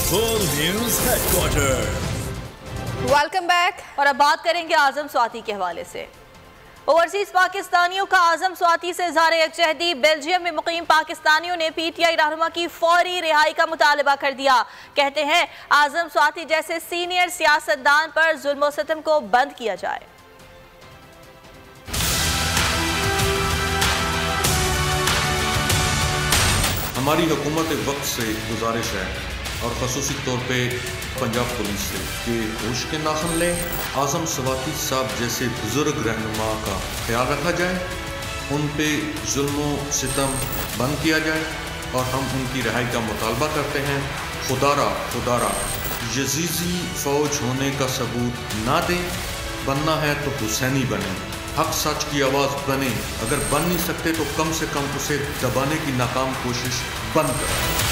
Full news headquarter. Welcome back. और अब बात करेंगे आजम स्वाति के हवाले से। ओवरसीज पाकिस्तानियों का आजम स्वाति से इज़हार यकजहती। बेल्जियम में मुकीम पाकिस्तानियों ने पीटीआई रहनुमा की फौरी रिहाई का मुतालबा कर दिया। कहते हैं आजम स्वाति जैसे सीनियर सियासतदान पर जुल्म और सितम को बंद किया जाए। हमारी हुकूमत वक्त से गुजारिश है और ख़ुसूसी तौर पे पंजाब पुलिस से कि होश के नाखन लें, आज़म स्वाति साहब जैसे बुज़ुर्ग रहनुमा का ख्याल रखा जाए, उन पे जुल्म सितम बंद किया जाए और हम उनकी रिहाई का मुतालबा करते हैं। खुदारा यजीज़ी फ़ौज होने का सबूत ना दें, बनना है तो हुसैनी बने, हक सच की आवाज़ बने, अगर बन नहीं सकते तो कम से कम उसे दबाने की नाकाम कोशिश बंद करें।